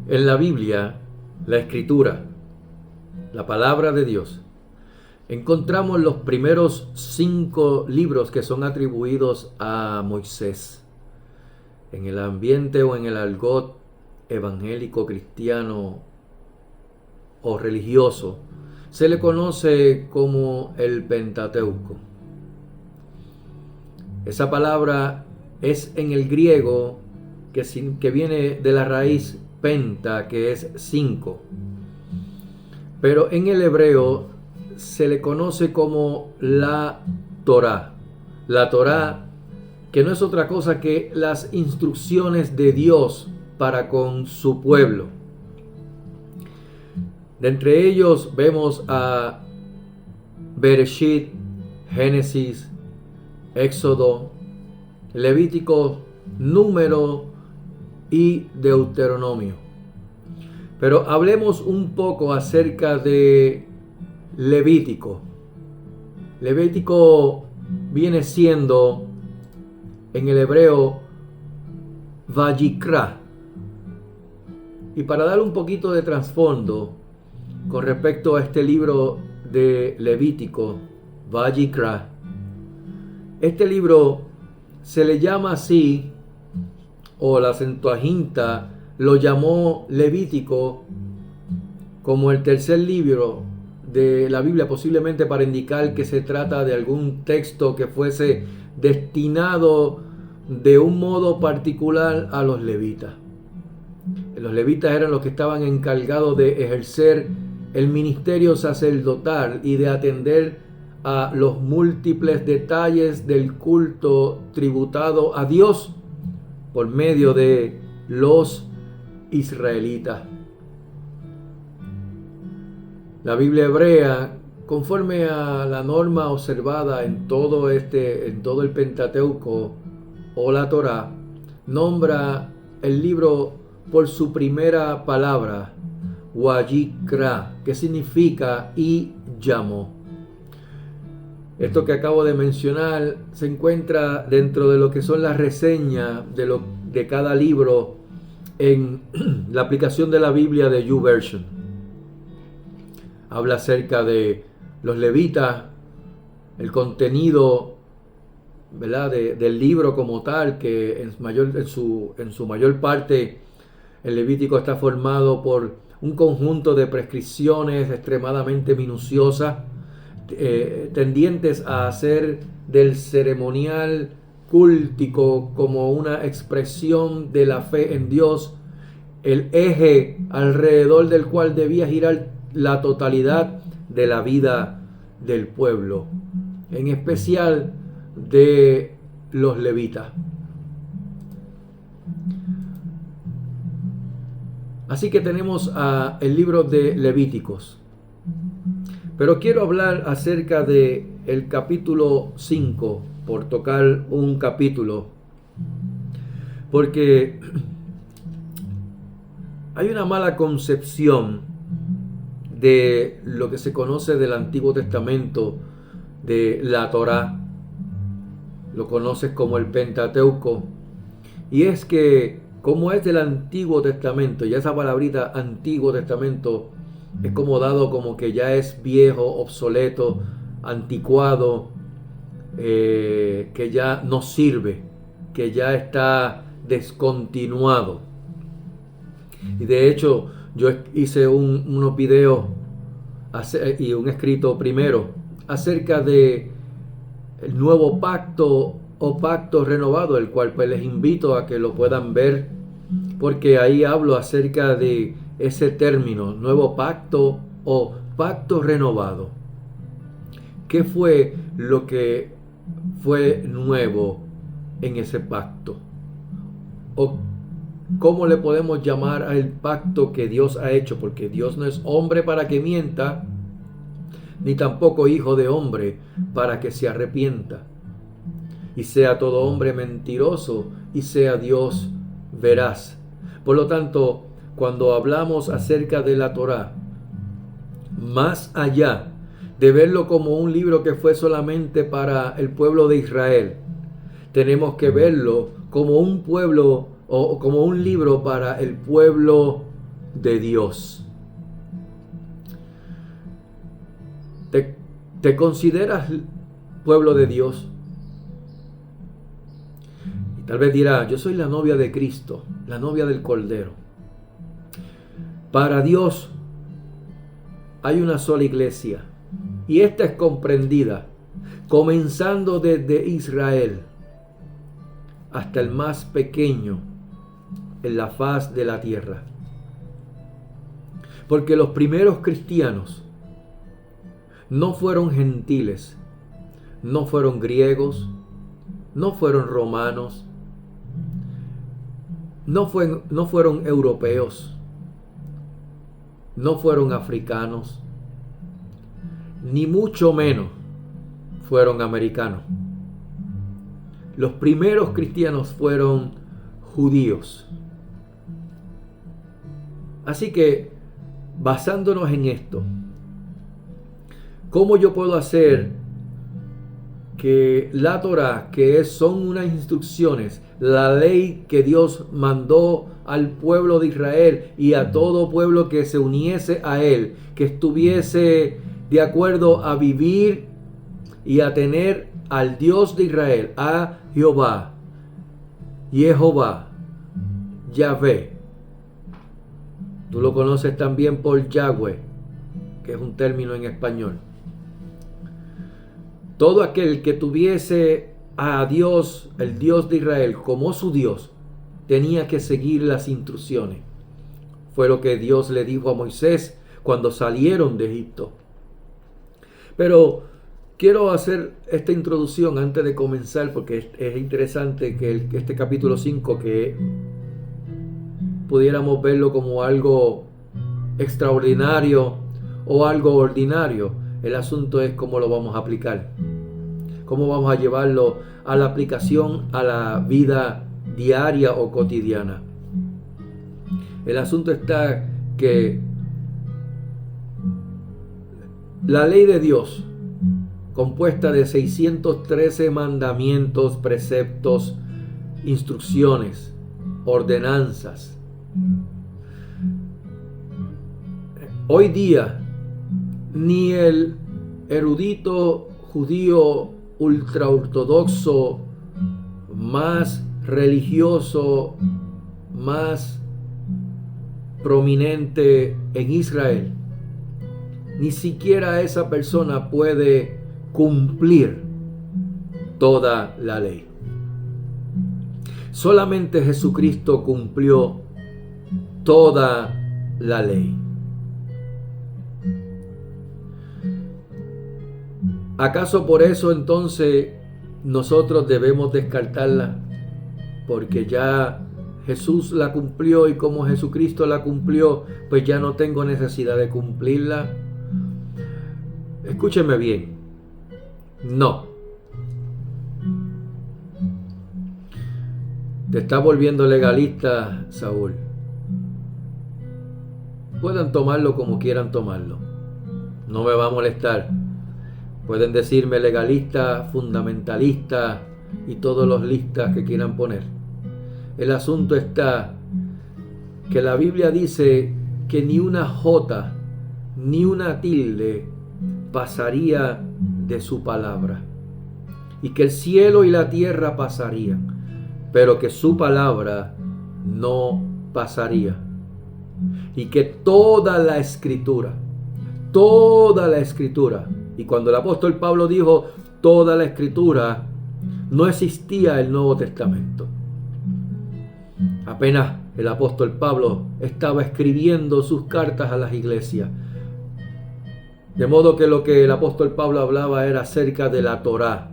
En la Biblia, la Escritura, la palabra de Dios, encontramos los primeros 5 libros que son atribuidos a Moisés. En el ambiente o en el argot evangélico, cristiano o religioso, se le conoce como el Pentateuco. Esa palabra es en el griego que viene de la raíz penta, que es 5. Pero en el hebreo se le conoce como la Torá. La Torá, que no es otra cosa que las instrucciones de Dios para con su pueblo. De entre ellos vemos a Bereshit, Génesis, Éxodo, Levítico, Número y Deuteronomio. Pero hablemos un poco acerca de Levítico. Levítico viene siendo en el hebreo Vayikra. Y para dar un poquito de trasfondo con respecto a este libro de Levítico, Vayikra, este libro se le llama así, o la Septuaginta lo llamó Levítico, como el tercer libro de la Biblia, posiblemente para indicar que se trata de algún texto que fuese destinado de un modo particular a los levitas. Los levitas eran los que estaban encargados de ejercer el ministerio sacerdotal y de atender a los múltiples detalles del culto tributado a Dios por medio de los israelitas. La Biblia hebrea, conforme a la norma observada en todo el Pentateuco o la Torá, nombra el libro por su primera palabra, Vayikra, que significa y llamó. Esto que acabo de mencionar se encuentra dentro de lo que son las reseñas de cada libro en la aplicación de la Biblia de YouVersion. Habla acerca de los levitas, el contenido, ¿verdad?, del libro como tal, que en su mayor parte el Levítico está formado por un conjunto de prescripciones extremadamente minuciosas, tendientes a hacer del ceremonial cúltico como una expresión de la fe en Dios, el eje alrededor del cual debía girar la totalidad de la vida del pueblo, en especial de los levitas. Así que tenemos el libro de Levíticos. Pero quiero hablar acerca de el capítulo 5, por tocar un capítulo, porque hay una mala concepción de lo que se conoce del Antiguo Testamento, de la Torá. Lo conoces como el Pentateuco. Y es que, como es del Antiguo Testamento, ya esa palabrita Antiguo Testamento es como dado como que ya es viejo, obsoleto, anticuado, que ya no sirve, que ya está descontinuado. Y de hecho yo hice unos videos y un escrito primero acerca de el nuevo pacto o pacto renovado, el cual pues les invito a que lo puedan ver, porque ahí hablo acerca de ese término, nuevo pacto o pacto renovado. ¿Qué fue lo que fue nuevo en ese pacto? ¿O cómo le podemos llamar al pacto que Dios ha hecho? Porque Dios no es hombre para que mienta, ni tampoco hijo de hombre para que se arrepienta. Y sea todo hombre mentiroso y sea Dios veraz. Por lo tanto, cuando hablamos acerca de la Torá, más allá de verlo como un libro que fue solamente para el pueblo de Israel, tenemos que verlo como un pueblo o como un libro para el pueblo de Dios. ¿Te consideras pueblo de Dios? Y tal vez dirá, yo soy la novia de Cristo, la novia del Cordero. Para Dios hay una sola iglesia, y esta es comprendida, comenzando desde Israel hasta el más pequeño en la faz de la tierra. Porque los primeros cristianos no fueron gentiles, no fueron griegos, no fueron romanos, no fueron europeos, no fueron africanos, ni mucho menos fueron americanos. Los primeros cristianos fueron judíos. Así que, basándonos en esto, ¿cómo yo puedo hacer que la Torá, son unas instrucciones, la ley que Dios mandó al pueblo de Israel y a todo pueblo que se uniese a él, que estuviese de acuerdo a vivir y a tener al Dios de Israel, a Jehová, Yahvé? Tú lo conoces también por Yahweh, que es un término en español. Todo aquel que tuviese a Dios, el Dios de Israel, como su Dios, tenía que seguir las instrucciones. Fue lo que Dios le dijo a Moisés cuando salieron de Egipto. Pero quiero hacer esta introducción antes de comenzar, porque es interesante que este capítulo 5, que pudiéramos verlo como algo extraordinario o algo ordinario. El asunto es cómo lo vamos a aplicar, cómo vamos a llevarlo a la aplicación a la vida diaria o cotidiana. El asunto está que la ley de Dios, compuesta de 613 mandamientos, preceptos, instrucciones, ordenanzas, hoy día ni el erudito judío ultraortodoxo más religioso, más prominente en Israel, ni siquiera esa persona puede cumplir toda la ley. Solamente Jesucristo cumplió toda la ley. ¿Acaso por eso entonces nosotros debemos descartarla? Porque ya Jesús la cumplió, y como Jesucristo la cumplió, pues ya no tengo necesidad de cumplirla. Escúcheme bien. No. Te está volviendo legalista, Saúl. Puedan tomarlo como quieran tomarlo. No me va a molestar. Pueden decirme legalista, fundamentalista y todos los listas que quieran poner. El asunto está que la Biblia dice que ni una jota ni una tilde pasaría de su palabra, y que el cielo y la tierra pasarían, pero que su palabra no pasaría, y que toda la escritura, y cuando el apóstol Pablo dijo toda la escritura, no existía el Nuevo Testamento. Apenas el apóstol Pablo estaba escribiendo sus cartas a las iglesias. De modo que lo que el apóstol Pablo hablaba era acerca de la Torá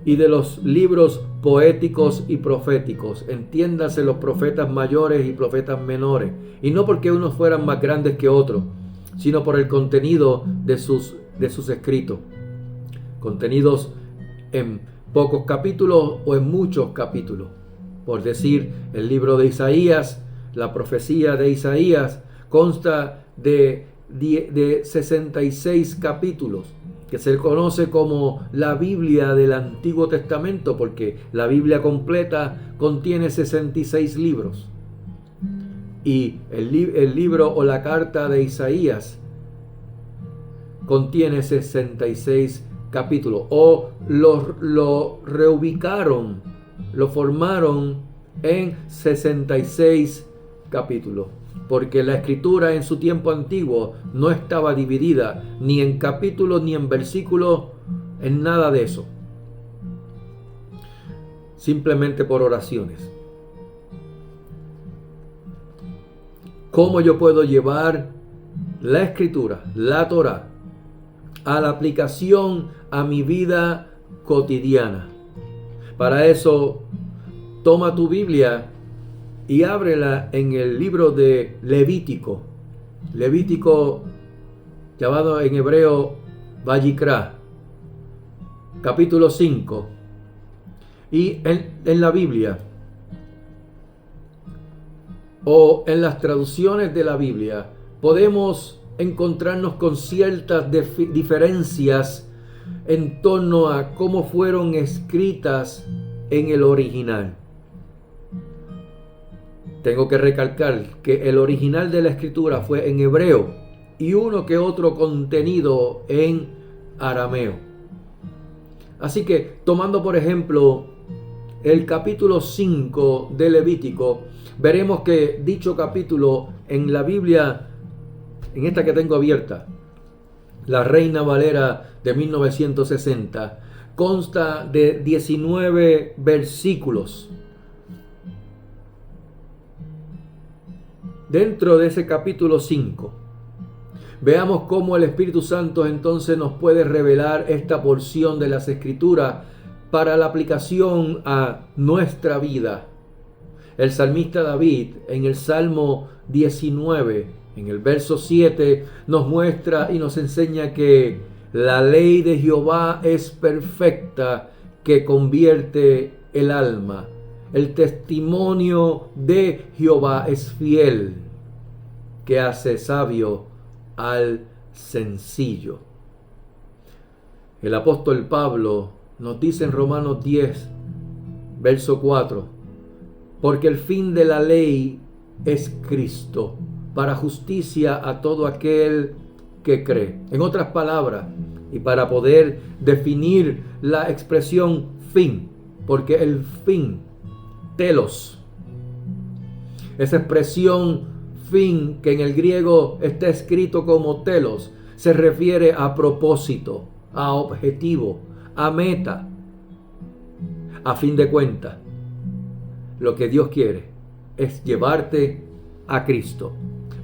y de los libros poéticos y proféticos. Entiéndase, los profetas mayores y profetas menores. Y no porque unos fueran más grandes que otros, sino por el contenido de sus escritos. Contenidos en pocos capítulos o en muchos capítulos. Por decir, el libro de Isaías, la profecía de Isaías, consta de 66 capítulos, que se conoce como la Biblia del Antiguo Testamento, porque la Biblia completa contiene 66 libros. Y el libro o la carta de Isaías contiene 66 capítulos, o lo reubicaron, lo formaron en 66 capítulos, porque la escritura en su tiempo antiguo no estaba dividida ni en capítulos ni en versículos, en nada de eso, simplemente por oraciones. ¿Cómo yo puedo llevar la escritura, la Torá, a la aplicación a mi vida cotidiana? Para eso, toma tu Biblia y ábrela en el libro de Levítico. Levítico, llamado en hebreo Vayikra, capítulo 5. Y en la Biblia, o en las traducciones de la Biblia, podemos encontrarnos con ciertas diferencias en torno a cómo fueron escritas en el original. Tengo que recalcar que el original de la escritura fue en hebreo y uno que otro contenido en arameo. Así que, tomando por ejemplo el capítulo 5 de Levítico, veremos que dicho capítulo en la Biblia, en esta que tengo abierta, la Reina Valera de 1960, consta de 19 versículos. Dentro de ese capítulo 5, veamos cómo el Espíritu Santo entonces nos puede revelar esta porción de las Escrituras para la aplicación a nuestra vida. El salmista David, en el Salmo 19, en el verso 7, nos muestra y nos enseña que la ley de Jehová es perfecta, que convierte el alma. El testimonio de Jehová es fiel, que hace sabio al sencillo. El apóstol Pablo nos dice en Romanos 10, verso 4, porque el fin de la ley es Cristo, para justicia a todo aquel que cree. En otras palabras, y para poder definir la expresión fin, porque el fin, telos, esa expresión fin que en el griego está escrito como telos, se refiere a propósito, a objetivo, a meta. A fin de cuentas, lo que Dios quiere es llevarte a Cristo,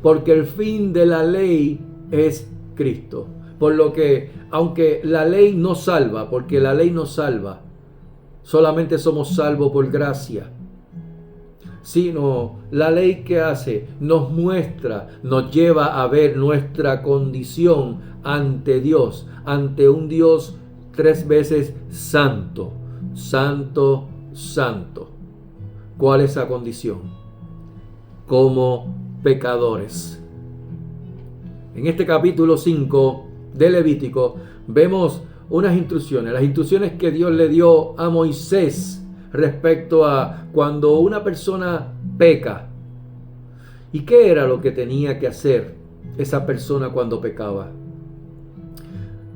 porque el fin de la ley es Cristo. Por lo que, aunque la ley no salva, porque la ley no salva, solamente somos salvos por gracia, sino la ley que hace nos muestra, nos lleva a ver nuestra condición ante Dios, ante un Dios 3 veces santo, santo, santo. ¿Cuál es esa condición? Como pecadores. En este capítulo 5 de Levítico vemos unas instrucciones, las instrucciones que Dios le dio a Moisés respecto a cuando una persona peca. ¿Y qué era lo que tenía que hacer esa persona cuando pecaba?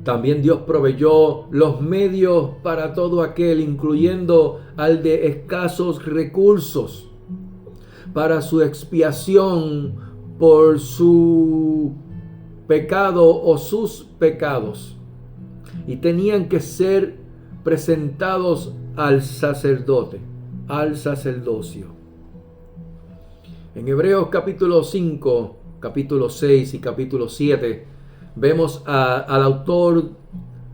También Dios proveyó los medios para todo aquel, incluyendo al de escasos recursos, para su expiación por su pecado o sus pecados. Y tenían que ser presentados al sacerdote, al sacerdocio. En Hebreos capítulo 5, capítulo 6 y capítulo 7, vemos al autor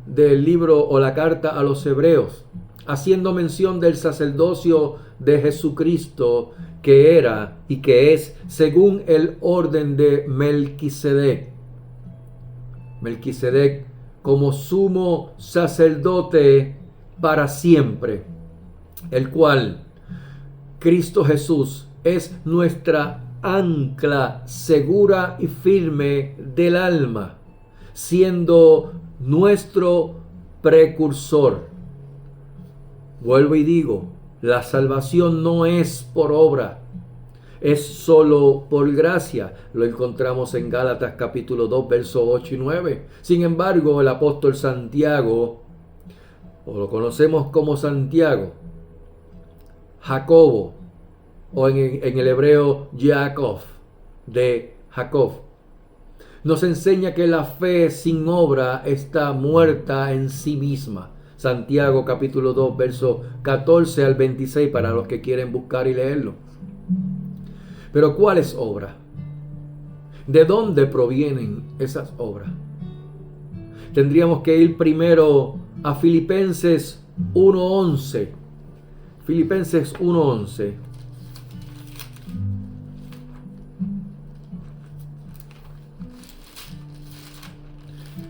del libro o la carta a los Hebreos haciendo mención del sacerdocio de Jesucristo, que era y que es según el orden de Melquisedec. Melquisedec como sumo sacerdote para siempre, el cual Cristo Jesús es nuestra ancla segura y firme del alma, siendo nuestro precursor. Vuelvo y digo, la salvación no es por obra. es solo por gracia. Lo encontramos en Gálatas capítulo 2, versos 8 y 9. Sin embargo, el apóstol Santiago, o lo conocemos como Santiago, Jacobo, o en el hebreo Jacob, de Jacob, nos enseña que la fe sin obra está muerta en sí misma. Santiago capítulo 2, versos 14 al 26, para los que quieren buscar y leerlo. Pero ¿cuál es obra? ¿De dónde provienen esas obras? Tendríamos que ir primero a Filipenses 1:11. Filipenses 1:11.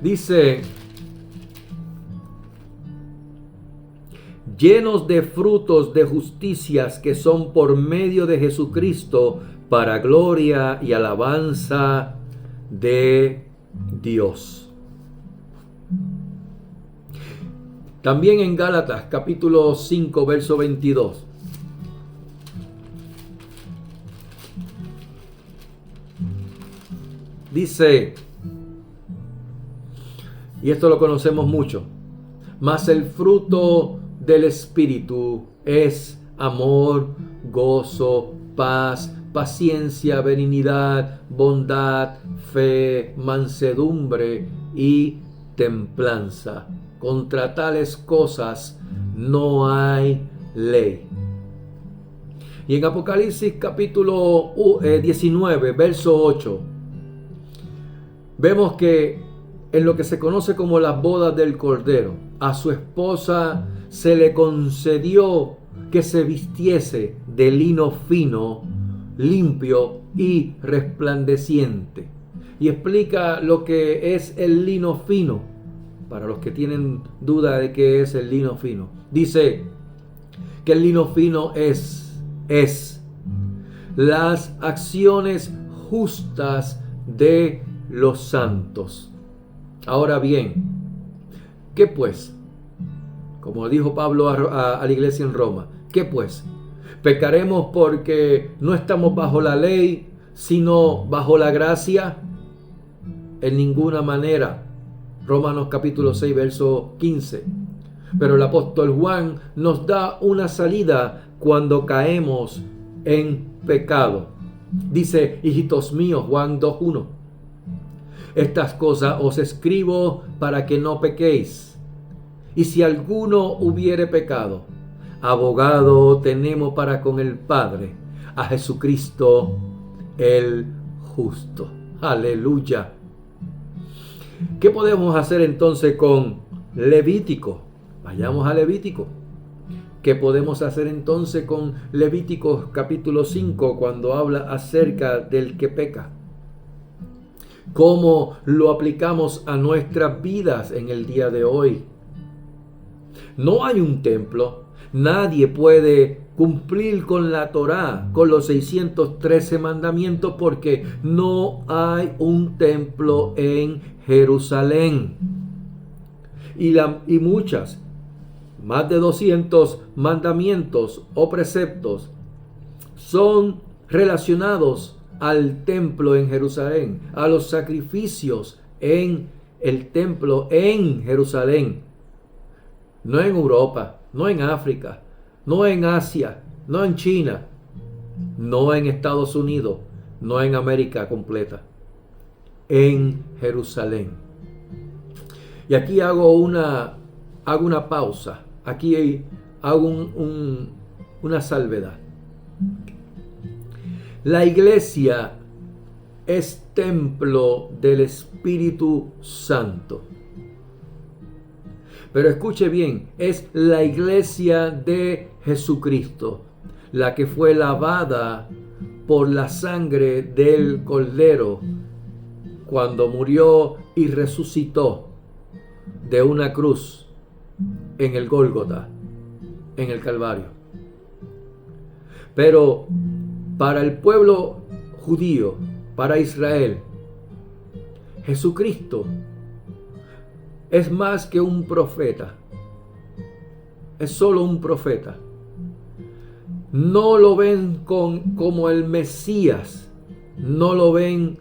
Dice: llenos de frutos de justicias que son por medio de Jesucristo, para gloria y alabanza de Dios. También en Gálatas capítulo 5, verso 22. Dice, y esto lo conocemos mucho: mas el fruto del Espíritu es amor, gozo, paz, paciencia, benignidad, bondad, fe, mansedumbre y templanza. Contra tales cosas no hay ley. Y en Apocalipsis capítulo 19, verso 8, vemos que en lo que se conoce como las bodas del Cordero, a su esposa se le concedió que se vistiese de lino fino, limpio y resplandeciente. Y explica lo que es el lino fino, para los que tienen duda de qué es el lino fino. Dice que el lino fino es las acciones justas de los santos. Ahora bien, ¿qué pues? Como dijo Pablo a la iglesia en Roma, ¿qué pues? ¿Pecaremos porque no estamos bajo la ley, sino bajo la gracia? En ninguna manera. Romanos capítulo 6, verso 15. Pero el apóstol Juan nos da una salida cuando caemos en pecado. Dice: hijitos míos, Juan 2:1. Estas cosas os escribo para que no pequéis. Y si alguno hubiere pecado, abogado tenemos para con el Padre, a Jesucristo el justo. Aleluya. ¿Qué podemos hacer entonces con Levítico? Vayamos a Levítico. ¿Qué podemos hacer entonces con Levítico capítulo 5 cuando habla acerca del que peca? ¿Cómo lo aplicamos a nuestras vidas en el día de hoy? No hay un templo. Nadie puede cumplir con la Torá, con los 613 mandamientos, porque no hay un templo en Jerusalén. Y muchas, más de 200 mandamientos o preceptos son relacionados al templo en Jerusalén, a los sacrificios en el templo en Jerusalén. No en Europa, no en África, no en Asia, no en China, no en Estados Unidos, no en América completa, en Jerusalén. Y aquí hago una pausa, aquí hago una salvedad. La iglesia es templo del Espíritu Santo. Pero escuche bien, es la iglesia de Jesucristo, la que fue lavada por la sangre del Cordero cuando murió y resucitó de una cruz en el Gólgota, en el Calvario. Pero para el pueblo judío, para Israel, Jesucristo es más que un profeta. Es solo un profeta. no lo ven como el Mesías, no lo ven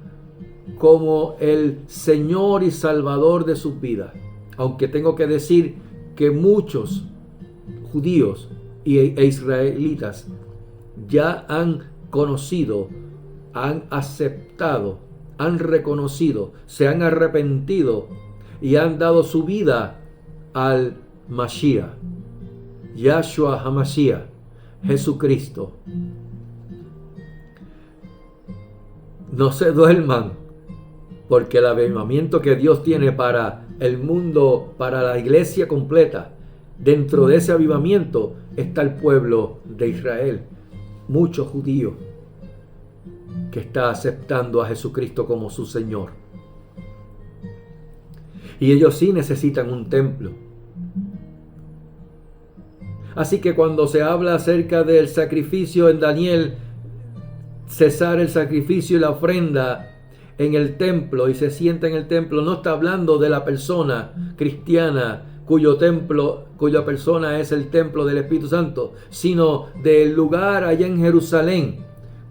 como el Señor y Salvador de sus vidas. Aunque tengo que decir que muchos judíos e israelitas ya han conocido, han aceptado, han reconocido, se han arrepentido y han dado su vida al Mashiach, Yahshua HaMashiach, Jesucristo. No se duerman, porque el avivamiento que Dios tiene para el mundo, para la iglesia completa, dentro de ese avivamiento está el pueblo de Israel, muchos judíos que está aceptando a Jesucristo como su Señor. Y ellos sí necesitan un templo. Así que cuando se habla acerca del sacrificio en Daniel, cesar el sacrificio y la ofrenda en el templo y se sienta en el templo, no está hablando de la persona cristiana cuya persona es el templo del Espíritu Santo, sino del lugar allá en Jerusalén,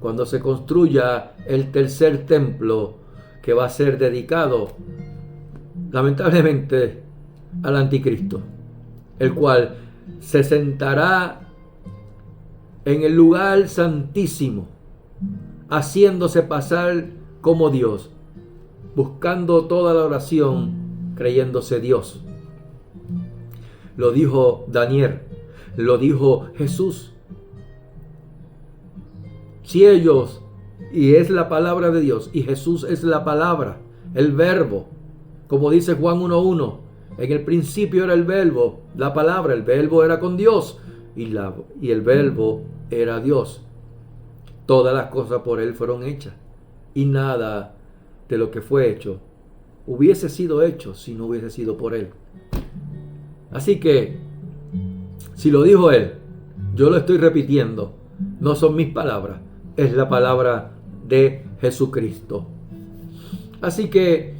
cuando se construya el tercer templo que va a ser dedicado, lamentablemente, al anticristo, el cual se sentará en el lugar santísimo, haciéndose pasar como Dios, buscando toda la oración, creyéndose Dios. Lo dijo Daniel, lo dijo Jesús. Si ellos, y es la palabra de Dios, y Jesús es la palabra, el verbo, como dice Juan 1:1, en el principio era el verbo, la palabra, el verbo era con Dios, y el verbo era Dios. Todas las cosas por Él fueron hechas, y nada de lo que fue hecho hubiese sido hecho si no hubiese sido por Él. Así que, si lo dijo Él, yo lo estoy repitiendo, no son mis palabras, es la palabra de Jesucristo. Así que,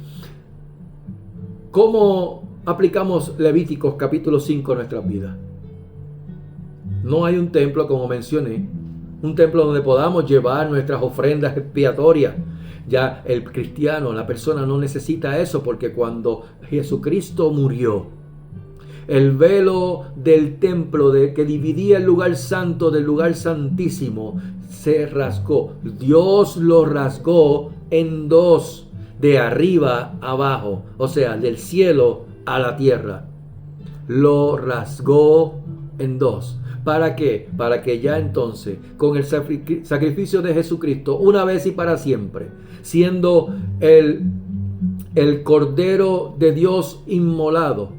¿cómo aplicamos Levíticos capítulo 5 a nuestras vidas? No hay un templo, como mencioné, un templo donde podamos llevar nuestras ofrendas expiatorias. Ya el cristiano, la persona no necesita eso, porque cuando Jesucristo murió, el velo del templo que dividía el lugar santo del lugar santísimo se rasgó. Dios lo rasgó en dos, de arriba a abajo, o sea, del cielo a la tierra. Lo rasgó en dos. ¿Para qué? Para que ya entonces, con el sacrificio de Jesucristo, una vez y para siempre, siendo el Cordero de Dios inmolado,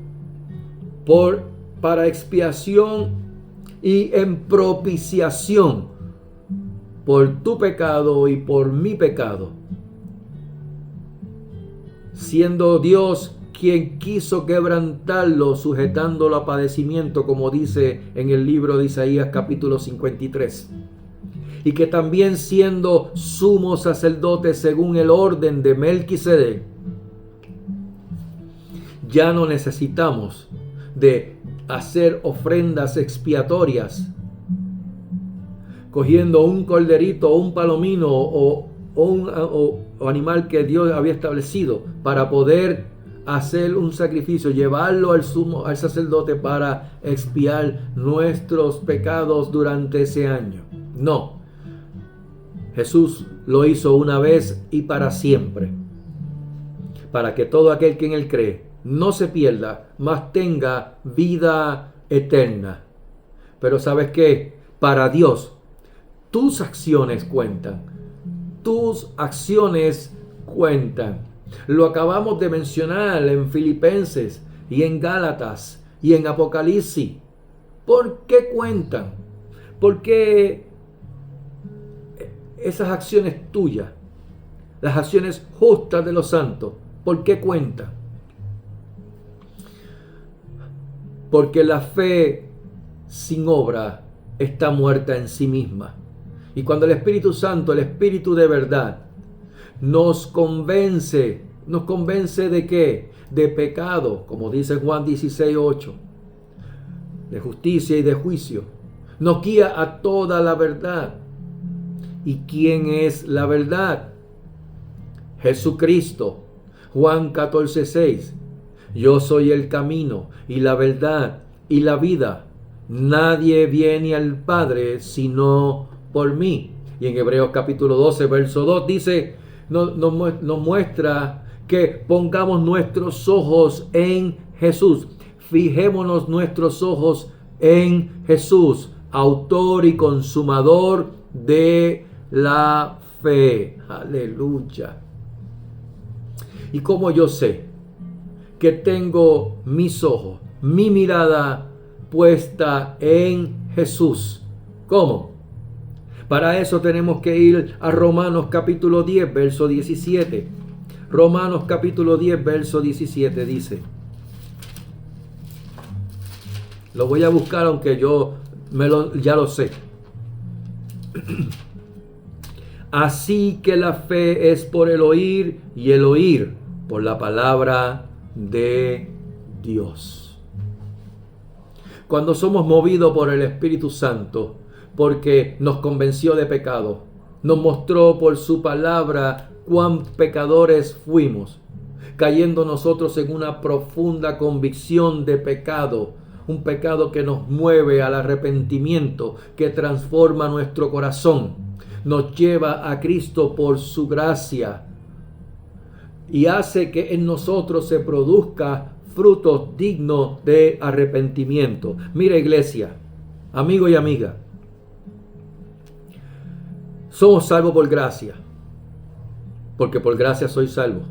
para expiación y en propiciación por tu pecado y por mi pecado, siendo Dios quien quiso quebrantarlo, sujetándolo a padecimiento, como dice en el libro de Isaías capítulo 53, y que también siendo sumo sacerdote según el orden de Melquisedec, ya no necesitamos de hacer ofrendas expiatorias, cogiendo un corderito o un palomino o animal que Dios había establecido para poder hacer un sacrificio, llevarlo al sacerdote para expiar nuestros pecados durante ese año. No, Jesús lo hizo una vez y para siempre, para que todo aquel que en Él cree no se pierda, mas tenga vida eterna. Pero ¿sabes qué? Para Dios, tus acciones cuentan. Tus acciones cuentan. Lo acabamos de mencionar en Filipenses y en Gálatas y en Apocalipsis. ¿Por qué cuentan? Porque esas acciones tuyas, las acciones justas de los santos, ¿por qué cuentan? Porque la fe sin obra está muerta en sí misma. Y cuando el Espíritu Santo, el Espíritu de verdad, nos convence ¿de qué? De pecado, como dice Juan 16:8, de justicia y de juicio. nos guía a toda la verdad. ¿Y quién es la verdad? Jesucristo. Juan 14:6. Yo soy el camino y la verdad y la vida. Nadie viene al Padre sino por mí. Y en Hebreos capítulo 12, verso 2 dice, nos muestra que pongamos nuestros ojos en Jesús. Fijémonos nuestros ojos en Jesús, autor y consumador de la fe. Aleluya. ¿Y cómo yo sé que tengo mis ojos, mi mirada puesta en Jesús? ¿Cómo? Para eso tenemos que ir a Romanos capítulo 10, verso 17. Romanos capítulo 10, verso 17 dice. Lo voy a buscar aunque yo ya lo sé. Así que la fe es por el oír y el oír por la palabra de Dios. Cuando somos movidos por el Espíritu Santo, porque nos convenció de pecado, nos mostró por su palabra cuán pecadores fuimos, cayendo nosotros en una profunda convicción de pecado, un pecado que nos mueve al arrepentimiento, que transforma nuestro corazón, nos lleva a Cristo por su gracia y hace que en nosotros se produzca frutos dignos de arrepentimiento. Mira, iglesia, amigo y amiga, somos salvos por gracia, porque por gracia soy salvo,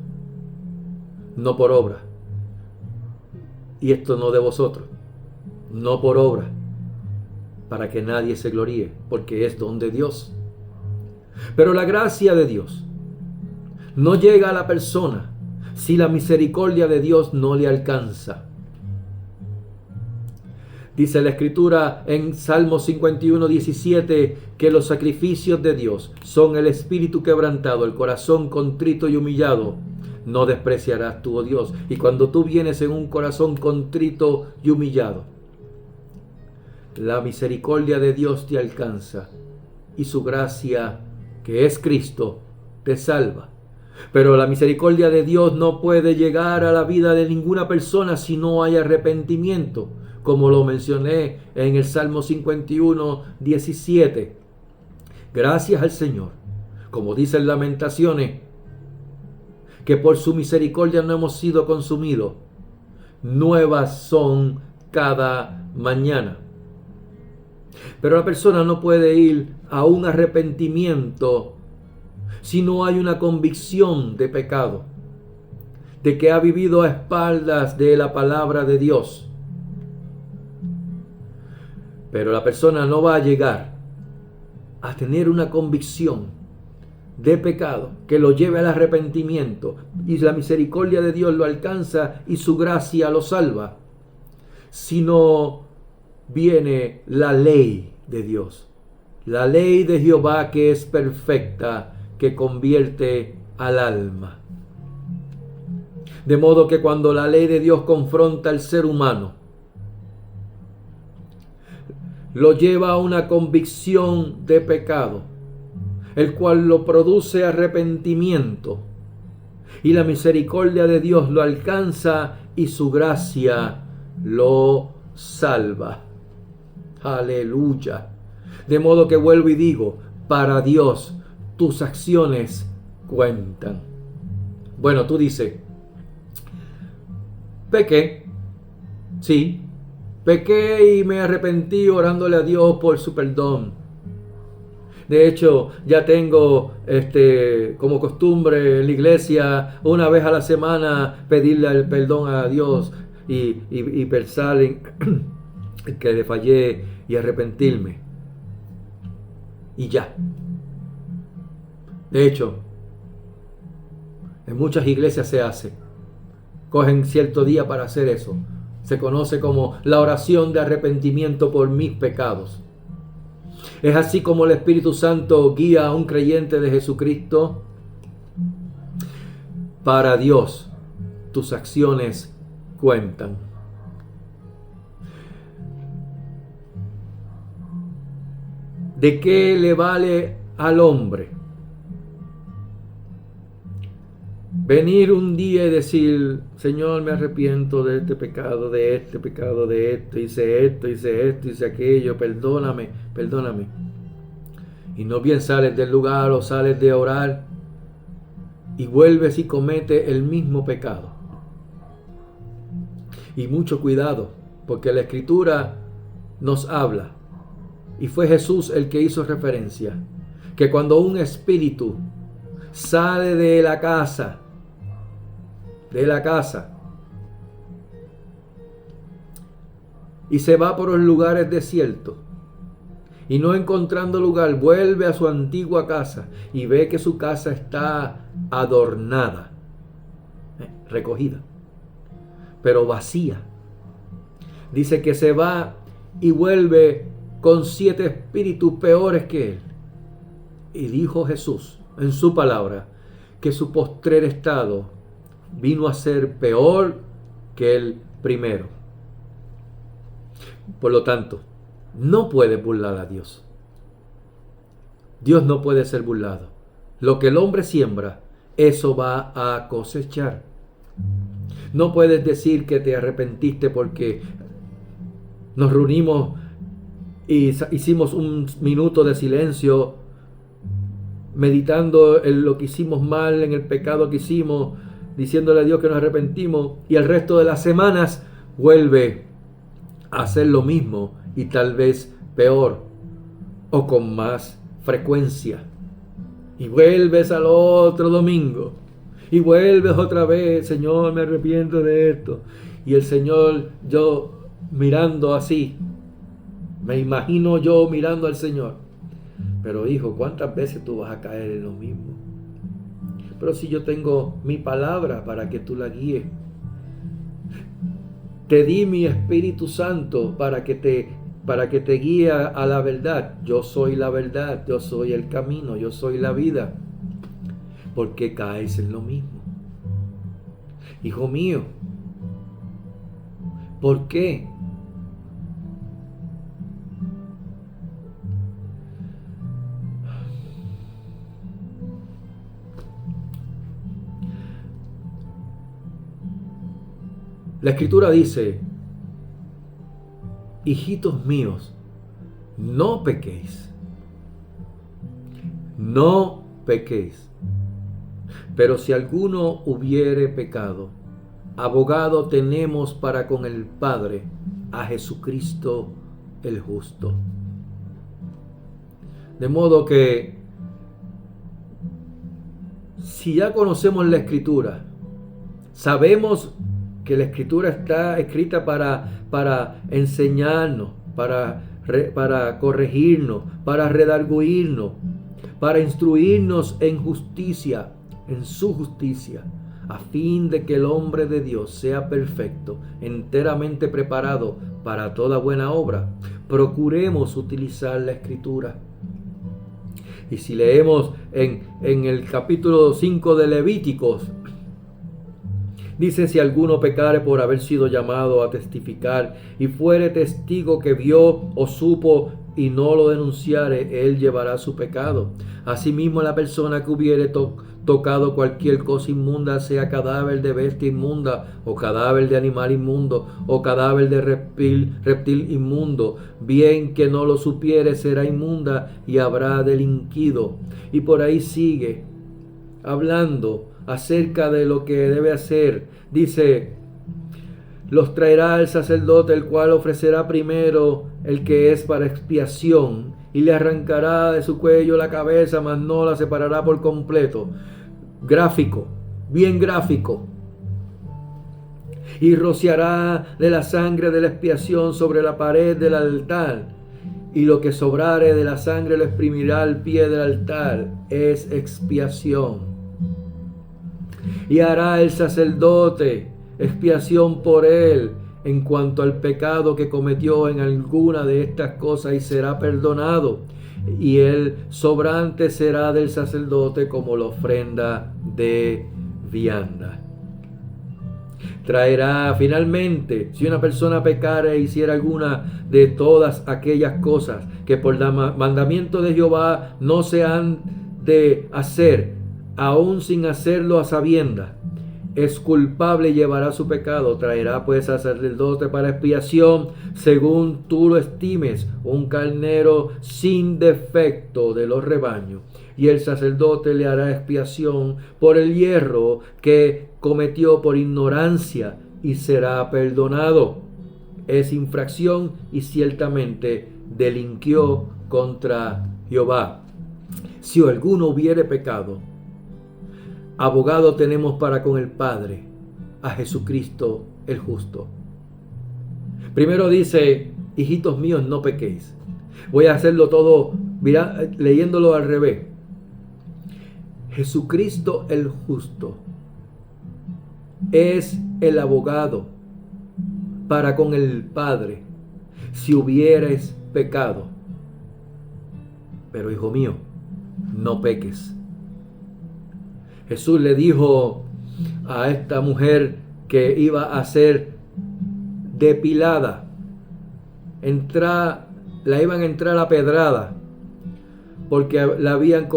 no por obra. Y esto no de vosotros, no por obra, para que nadie se gloríe, porque es don de Dios. Pero la gracia de Dios no llega a la persona si la misericordia de Dios no le alcanza. Dice la Escritura en Salmo 51, 17, que los sacrificios de Dios son el espíritu quebrantado, el corazón contrito y humillado. No despreciarás tú, oh Dios. Y cuando tú vienes en un corazón contrito y humillado, la misericordia de Dios te alcanza y su gracia, que es Cristo, te salva. Pero la misericordia de Dios no puede llegar a la vida de ninguna persona si no hay arrepentimiento, como lo mencioné en el Salmo 51, 17. Gracias al Señor, como dice en Lamentaciones, que por su misericordia no hemos sido consumidos. Nuevas son cada mañana. Pero la persona no puede ir a un arrepentimiento si no hay una convicción de pecado, de que ha vivido a espaldas de la palabra de Dios. Pero la persona no va a llegar a tener una convicción de pecado que lo lleve al arrepentimiento y la misericordia de Dios lo alcanza y su gracia lo salva, si no viene la ley de Dios, la ley de Jehová que es perfecta, que convierte al alma. De modo que cuando la ley de Dios confronta al ser humano, lo lleva a una convicción de pecado, el cual lo produce arrepentimiento, y la misericordia de Dios lo alcanza y su gracia lo salva. Aleluya. De modo que vuelvo y digo, para Dios tus acciones cuentan. Bueno, tú dices, pequé. Sí, pequé y me arrepentí orándole a Dios por su perdón. De hecho, ya tengo como costumbre en la iglesia, una vez a la semana, pedirle el perdón a Dios y pensar en que le fallé y arrepentirme. Y ya. De hecho, en muchas iglesias se hace. Cogen cierto día para hacer eso. Se conoce como la oración de arrepentimiento por mis pecados. Es así como el Espíritu Santo guía a un creyente de Jesucristo. Para Dios, tus acciones cuentan. ¿De qué le vale al hombre venir un día y decir: Señor, me arrepiento de este pecado, de este pecado, de esto, hice esto, hice aquello, perdóname, perdóname? Y no bien sales del lugar o sales de orar y vuelves y cometes el mismo pecado. Y mucho cuidado, porque la Escritura nos habla, y fue Jesús el que hizo referencia, que cuando un espíritu sale de la casa, y se va por los lugares desiertos, y no encontrando lugar, vuelve a su antigua casa y ve que su casa está adornada, recogida, pero vacía. Dice que se va y vuelve con 7 espíritus peores que él. Y dijo Jesús en su palabra que su postrer estado vino a ser peor que el primero. Por lo tanto, no puede burlar a Dios. Dios no puede ser burlado. Lo que el hombre siembra, eso va a cosechar. No puedes decir que te arrepentiste porque nos reunimos y hicimos un minuto de silencio meditando en lo que hicimos mal, en el pecado que hicimos, diciéndole a Dios que nos arrepentimos, y el resto de las semanas vuelve a hacer lo mismo y tal vez peor o con más frecuencia. Y vuelves al otro domingo y vuelves otra vez: Señor, me arrepiento de esto. Y el Señor, yo mirando así, me imagino yo mirando al Señor: pero hijo, ¿cuántas veces tú vas a caer en lo mismo? Pero si yo tengo mi palabra para que tú la guíes, te di mi Espíritu Santo para que te guíe a la verdad. Yo soy la verdad, yo soy el camino, yo soy la vida. ¿Por qué caes en lo mismo? Hijo mío, ¿por qué? La Escritura dice: hijitos míos, no pequéis. No pequéis. Pero si alguno hubiere pecado, abogado tenemos para con el Padre, a Jesucristo el justo. De modo que, si ya conocemos la Escritura, sabemos que la Escritura está escrita para enseñarnos, para corregirnos, para redarguirnos, para instruirnos en justicia, en su justicia, a fin de que el hombre de Dios sea perfecto, enteramente preparado para toda buena obra. Procuremos utilizar la Escritura. Y si leemos en el capítulo 5 de Levíticos, dice: si alguno pecare por haber sido llamado a testificar y fuere testigo que vio o supo y no lo denunciare, él llevará su pecado. Asimismo, la persona que hubiere tocado cualquier cosa inmunda, sea cadáver de bestia inmunda, o cadáver de animal inmundo, o cadáver de reptil inmundo, bien que no lo supiere, será inmunda y habrá delinquido. Y por ahí sigue hablando acerca de lo que debe hacer. Dice: los traerá el sacerdote, el cual ofrecerá primero el que es para expiación, y le arrancará de su cuello la cabeza, mas no la separará por completo. Gráfico, bien gráfico. Y rociará de la sangre de la expiación sobre la pared del altar, y lo que sobrare de la sangre lo exprimirá al pie del altar. Es expiación. Y hará el sacerdote expiación por él en cuanto al pecado que cometió en alguna de estas cosas, y será perdonado. Y el sobrante será del sacerdote como la ofrenda de vianda. Traerá finalmente, si una persona pecara e hiciera alguna de todas aquellas cosas que por el mandamiento de Jehová no se han de hacer, aún sin hacerlo a sabiendas, es culpable y llevará su pecado. Traerá pues al sacerdote para expiación, según tú lo estimes, un carnero sin defecto de los rebaños. Y el sacerdote le hará expiación por el hierro que cometió por ignorancia y será perdonado. Es infracción y ciertamente delinquió contra Jehová. Si alguno hubiere pecado, abogado tenemos para con el Padre, a Jesucristo el justo. Primero dice, hijitos míos, no pequéis. Voy a hacerlo todo, leyéndolo al revés. Jesucristo el justo es el abogado para con el Padre si hubieres pecado. Pero hijo mío, no peques. Jesús le dijo a esta mujer que iba a ser depilada, la iban a entrar a pedrada porque la habían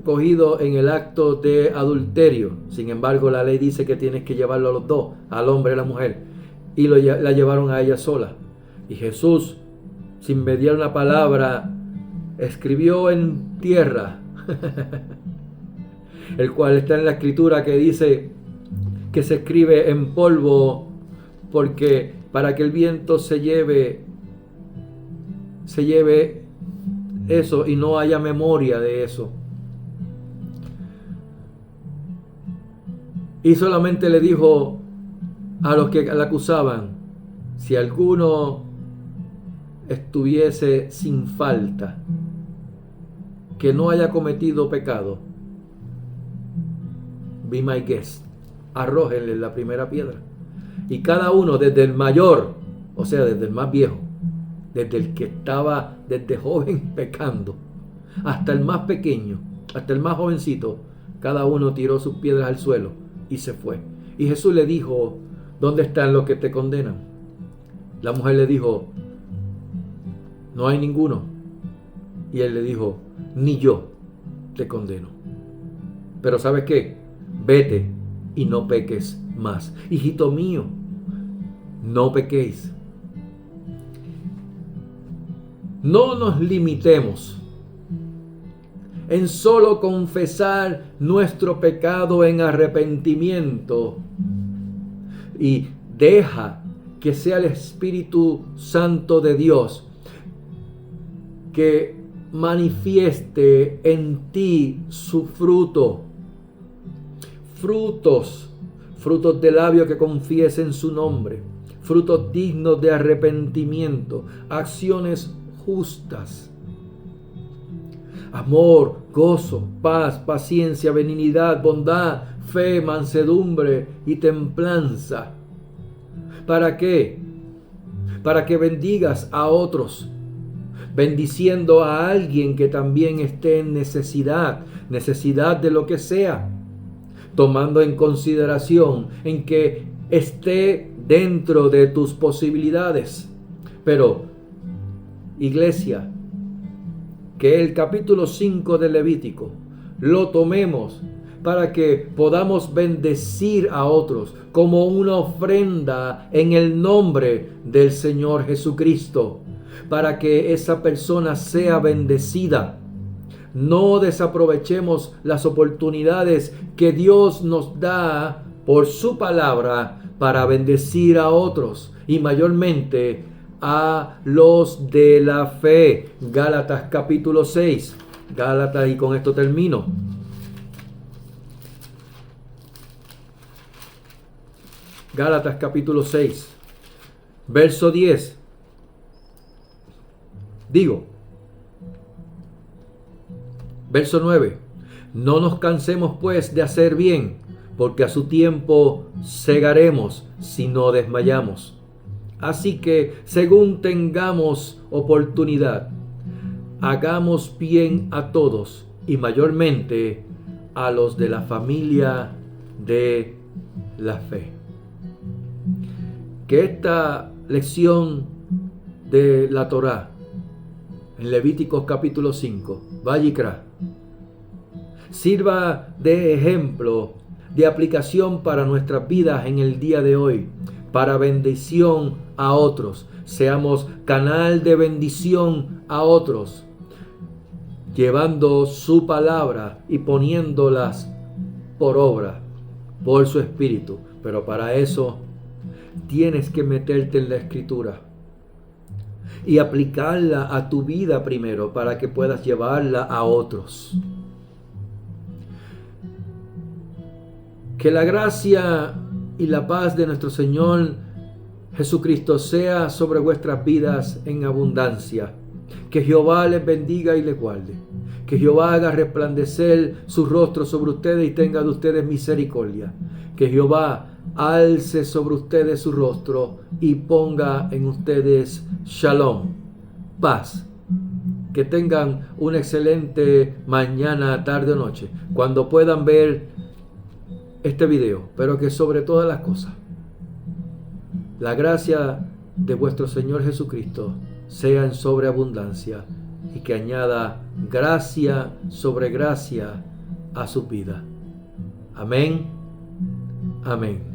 cogido en el acto de adulterio. Sin embargo, la ley dice que tienes que llevarlo a los dos, al hombre y a la mujer, y la llevaron a ella sola. Y Jesús, sin mediar una palabra, escribió en tierra el cual está en la escritura que dice que se escribe en polvo porque para que el viento se lleve eso y no haya memoria de eso. Y solamente le dijo a los que la acusaban, si alguno estuviese sin falta, que no haya cometido pecado, be my guest, arrójenle la primera piedra. Y cada uno, desde el mayor, o sea, desde el más viejo, desde el que estaba desde joven pecando, hasta el más pequeño, hasta el más jovencito, cada uno tiró sus piedras al suelo y se fue. Y Jesús le dijo, ¿dónde están los que te condenan? La mujer le dijo, no hay ninguno. Y él le dijo, ni yo te condeno. Pero ¿sabes qué? Vete y no peques más. Hijito mío, no pequéis. No nos limitemos en solo confesar nuestro pecado en arrepentimiento y deja que sea el Espíritu Santo de Dios que manifieste en ti su fruto. Frutos de labios que confiesen su nombre, frutos dignos de arrepentimiento, acciones justas, amor, gozo, paz, paciencia, benignidad, bondad, fe, mansedumbre y templanza. ¿Para qué? Para que bendigas a otros, bendiciendo a alguien que también esté en necesidad de lo que sea, tomando en consideración en que esté dentro de tus posibilidades. Pero, iglesia, que el capítulo 5 de Levítico lo tomemos para que podamos bendecir a otros como una ofrenda en el nombre del Señor Jesucristo, para que esa persona sea bendecida. No desaprovechemos las oportunidades que Dios nos da por su palabra para bendecir a otros y mayormente a los de la fe. Gálatas capítulo 6. Gálatas, y con esto termino. Gálatas capítulo 6, verso 10. Verso 9. No nos cansemos pues de hacer bien, porque a su tiempo segaremos si no desmayamos. Así que, según tengamos oportunidad, hagamos bien a todos y mayormente a los de la familia de la fe. Que esta lección de la Torá en Levíticos capítulo 5, Vayikra, sirva de ejemplo, de aplicación para nuestras vidas en el día de hoy, para bendición a otros. Seamos canal de bendición a otros, llevando su palabra y poniéndolas por obra, por su espíritu. Pero para eso tienes que meterte en la escritura y aplicarla a tu vida primero para que puedas llevarla a otros. Que la gracia y la paz de nuestro Señor Jesucristo sea sobre vuestras vidas en abundancia. Que Jehová les bendiga y les guarde. Que Jehová haga resplandecer su rostro sobre ustedes y tenga de ustedes misericordia. Que Jehová alce sobre ustedes su rostro y ponga en ustedes shalom, paz. Que tengan una excelente mañana, tarde o noche, cuando puedan ver este video, pero que sobre todas las cosas, la gracia de vuestro Señor Jesucristo sea en sobreabundancia y que añada gracia sobre gracia a su vida. Amén. Amén.